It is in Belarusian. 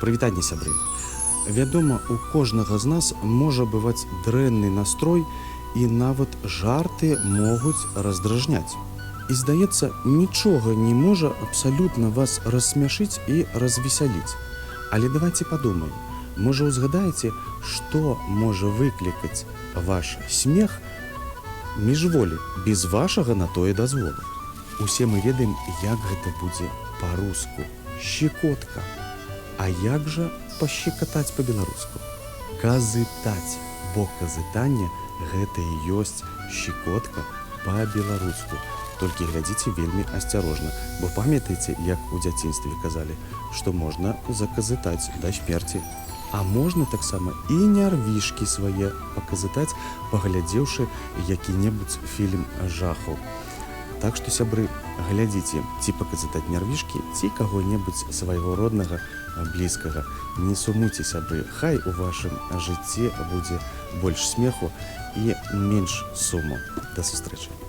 Прывітанне, сябры. Вядома, у кожнага з нас можа бываць дрэнны настрой, і нават жарты могуць раздражняць. І здаецца, нічога не можа абсалютна вас рассмяшыць і развесяліць. Але давайце падумаем, можа узгадаеце, што можа выклікаць ваш смех міжволі, без вашага на тое дазволу. Усе мы ведаем, як гэта будзе па-руску. Щекотка. А як жа пашчекатаць па-беларуску? Казытаць, бо казытанне гэта і ёсць щекотка па-беларуску. Толькі глядзіце вельмі асцярожна, бо памятаеце, як у дзяцінстве казалі, што можна заказытаць да смерці. А можна таксама і нярвішкі свае паказытаць, паглядзеўшы які-небудзь фільм жахаў. Так што, сябры, глядзіце, ці паказытаць нярвішкі, ці каго-небудзь свайго роднага, блізкага. Не сумуйце, сябры, хай у вашым жыцці будзе больш смеху і менш суму. Да сустрэчы.